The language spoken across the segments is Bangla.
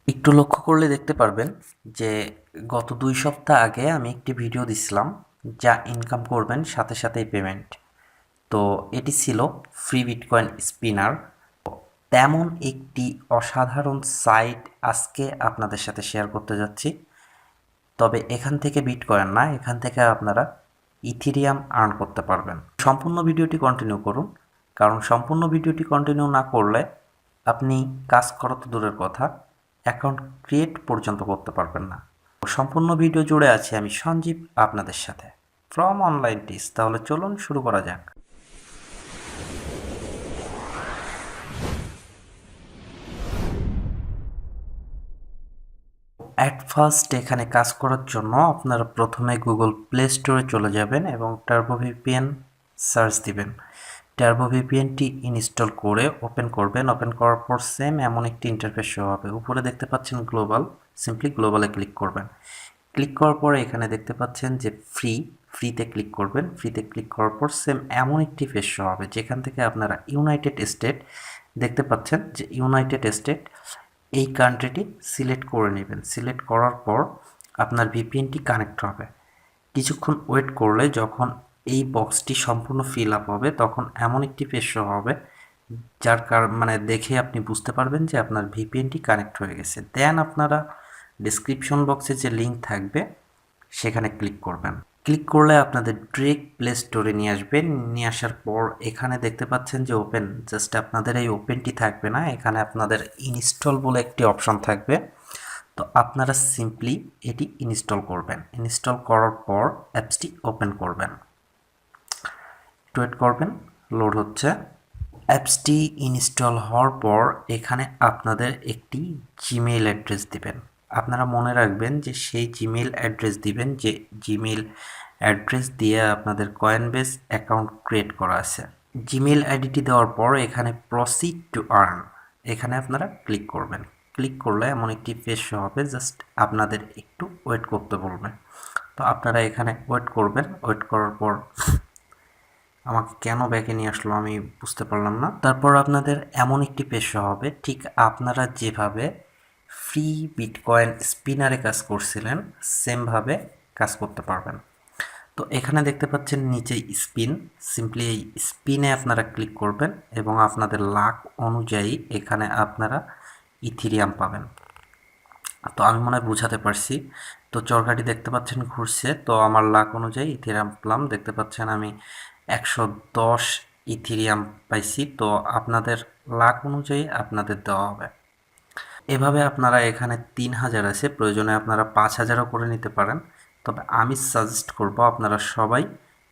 একটু লক্ষ্য করলে দেখতে পারবেন যে গত 2 সপ্তাহ আগে আমি একটি ভিডিও দিছিলাম যা ইনকাম করবেন সাথে সাথেই পেমেন্ট। তো এটি ছিল ফ্রি বিটকয়েন স্পিনার। তেমন একটি অসাধারণ সাইট আজকে আপনাদের সাথে শেয়ার করতে যাচ্ছি। তবে এখান থেকে বিটকয়েন না, এখান থেকে আপনারা ইথেরিয়াম আর্ন করতে পারবেন। সম্পূর্ণ ভিডিওটি কন্টিনিউ করুন, কারণ সম্পূর্ণ ভিডিওটি কন্টিনিউ না করলে আপনি কাজ করা তো দূরের কথা, অ্যাকাউন্ট ক্রিয়েট পর্যন্ত করতে পারবেন না। সম্পূর্ণ ভিডিও জুড়ে আছি আমি সঞ্জীব আপনাদের সাথে ফ্রম অনলাইন টিস। তাহলে চলুন শুরু করা যাক। অ্যাট ফার্স্ট এখানে কাজ করার জন্য আপনারা প্রথমে গুগল প্লে স্টোরে চলে যাবেন এবং টার্বো ভিপিএন সার্চ দিবেন। টার্বো ভিপিএনটি ইনস্টল করে ওপেন করবেন। ওপেন করার পর সেম এমন একটি ইন্টারফেস শো হবে। উপরে দেখতে পাচ্ছেন গ্লোবাল, সিম্পলি গ্লোবালে ক্লিক করবেন। ক্লিক করার পরে এখানে দেখতে পাচ্ছেন যে ফ্রিতে ক্লিক করবেন। ফ্রিতে ক্লিক করার পর সেম এমন একটি পেজ শো হবে যেখান থেকে আপনারা ইউনাইটেড স্টেট দেখতে পাচ্ছেন যে ইউনাইটেড স্টেট এই কান্ট্রিটি সিলেক্ট করে নেবেন। সিলেক্ট করার পর আপনার ভিপিএনটি কানেক্ট হবে। কিছুক্ষণ ওয়েট করলে যখন এই বক্সটি সম্পূর্ণ ফিল আপ হবে তখন এমন একটি পেজ শো হবে যার মানে দেখে আপনি বুঝতে পারবেন যে আপনার ভিপিএনটি কানেক্ট হয়ে গেছে। দেন আপনারা ডেসক্রিপশন বক্সে যে লিঙ্ক থাকবে সেখানে ক্লিক করবেন। ক্লিক করলে আপনাদের ডিরেক্ট প্লে স্টোরে নিয়ে আসবেন। নিয়ে আসার পর এখানে দেখতে পাচ্ছেন যে ওপেন, জাস্ট আপনাদের এই ওপেনটি থাকবে না, এখানে আপনাদের ইনস্টল বলে একটি অপশন থাকবে। তো আপনারা সিম্পলি এটি ইনস্টল করবেন। ইনস্টল করার পর অ্যাপসটি ওপেন করবেন, ওয়েট করবেন, লোড হচ্ছে। অ্যাপসটি ইনস্টল হওয়ার পর এখানে আপনাদের একটি জিমেইল অ্যাড্রেস দিবেন। আপনারা মনে রাখবেন যে সেই জিমেইল অ্যাড্রেস দিবেন যে জিমেইল অ্যাড্রেস দিয়ে আপনাদের কয়েনবেস অ্যাকাউন্ট ক্রিয়েট করা আছে। জিমেইল আইডিটি দেওয়ার পর এখানে প্রসিড টু আর্ন এখানে আপনারা ক্লিক করবেন। ক্লিক করলে এমন একটি পেজ শো হবে, জাস্ট আপনাদের একটু ওয়েট করতে বলবে। তো আপনারা এখানে ওয়েট করবেন। ওয়েট করার পর আমাকে কেন ব্যাকে নিয়ে আসলো আমি বুঝতে পারলাম না। তারপর আপনাদের এমন একটি পেজ শো হবে, ঠিক আপনারা যেভাবে ফ্রি বিটকয়েন স্পিনারে কাজ করছিলেন সেমভাবে কাজ করতে পারবেন। তো এখানে দেখতে পাচ্ছেন নিচে স্পিন, সিম্পলি এই স্পিনে আপনারা ক্লিক করবেন এবং আপনাদের লাক অনুযায়ী এখানে আপনারা ইথেরিয়াম পাবেন। তো আমি মনে হয় বুঝাতে পারছি। তো চরকাটি দেখতে পাচ্ছেন ঘুরছে, তো আমার লাক অনুযায়ী ইথেরিয়াম পেলাম। দেখতে পাচ্ছেন আমি 110 ইথেরিয়াম পাইছি। তো আপনাদের লাক অনুযায়ী আপনাদের দেওয়া হবে। এভাবে আপনারা এখানে 3000 আছে, প্রয়োজনে আপনারা 5000ও করে নিতে পারেন। তবে আমি সাজেস্ট করব আপনারা সবাই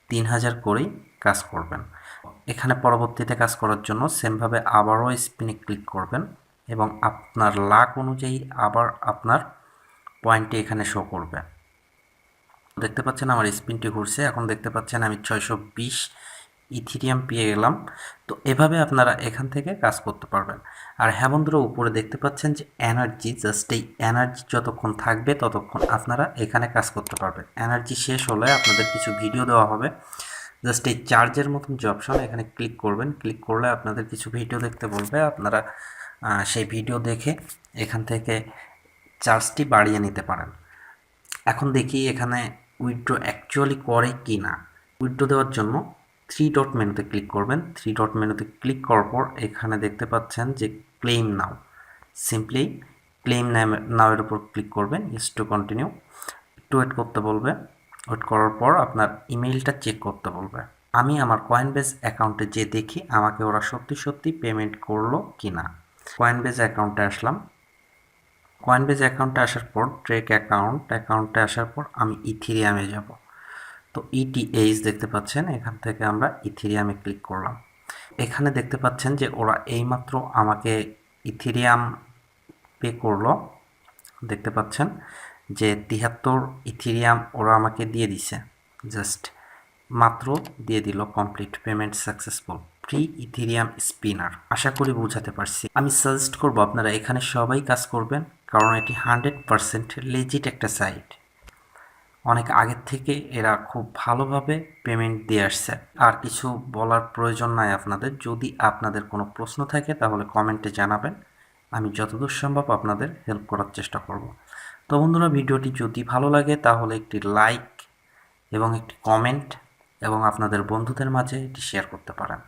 3000 করেই কাজ করবেন। এখানে পরবর্তীতে কাজ করার জন্য সেমভাবে আবারও স্পিনে ক্লিক করবেন এবং আপনার লাক অনুযায়ী আবার আপনার পয়েন্টটি এখানে শো করবে। দেখতে পাচ্ছেন আমার স্পিনটি ঘুরছে। এখন দেখতে পাচ্ছেন আমি 620 ইথেরিয়াম পেয়ে গেলাম। তো এভাবে আপনারা এখান থেকে কাজ করতে পারবেন। আর হ্যাঁ বন্ধুরা, উপরে দেখতে পাচ্ছেন যে এনার্জি, জাস্ট এই এনার্জি যতক্ষণ থাকবে ততক্ষণ আপনারা এখানে কাজ করতে পারবেন। এনার্জি শেষ হলে আপনাদের কিছু ভিডিও দেওয়া হবে, জাস্ট এই চার্জের মতন যে অপশন এখানে ক্লিক করবেন। ক্লিক করলে আপনাদের কিছু ভিডিও দেখতে বলবে, আপনারা সেই ভিডিও দেখে এখান থেকে চার্জটি বাড়িয়ে নিতে পারেন। এখন দেখি এখানে উইথড্র অ্যাকচুয়ালি করে কি না। উইথড্র দেওয়ার জন্য 3 ডট মেনুতে ক্লিক করবেন। 3 ডট মেনুতে ক্লিক করার পর এখানে দেখতে পাচ্ছেন যে ক্লেম নাও, সিম্পলি ক্লেম নাওয়ের উপর ক্লিক করবেন। ইস টু কন্টিনিউ, একটু ওয়েট করতে বলবে। ওয়েট করার পর আপনার ইমেইলটা চেক করতে বলবে। আমি আমার কয়েনবেস অ্যাকাউন্টে যে দেখি আমাকে ওরা সত্যি সত্যি পেমেন্ট করলো কি না। কয়েনবেস অ্যাকাউন্টে আসলাম। কয়েনবেস অ্যাকাউন্টে আসার পর ট্রেক অ্যাকাউন্টে আসার পর আমি ইথেরিয়ামে যাব। তো ইটিএইচ দেখতে পাচ্ছেন, এখান থেকে আমরা ইথেরিয়ামে ক্লিক করলাম। এখানে দেখতে পাচ্ছেন যে ওরা এইমাত্র আমাকে ইথেরিয়াম পে করলো। দেখতে পাচ্ছেন যে 73 ইথেরিয়াম ওরা আমাকে দিয়ে দিছে, জাস্ট মাত্র দিয়ে দিল। Complete payment successful, free Ethereum spinner. আশা করি বুঝাতে পারছি। আমি সাজেস্ট করব আপনারা এখানে সবাই কাজ করবেন, কারণ এটি 100% লেজিট একটা সাইট। অনেক আগের থেকে এরা খুব ভালোভাবে পেমেন্ট দিয়ে আসছে। আর কিছু বলার প্রয়োজন নাই আপনাদের। যদি আপনাদের কোনো প্রশ্ন থাকে তাহলে কমেন্টে জানাবেন, আমি যতদূর সম্ভব আপনাদের হেল্প করার চেষ্টা করব। তো বন্ধুরা, ভিডিওটি যদি ভালো লাগে তাহলে একটি লাইক এবং একটি কমেন্ট এবং আপনাদের বন্ধুদের মাঝে এটি শেয়ার করতে পারেন।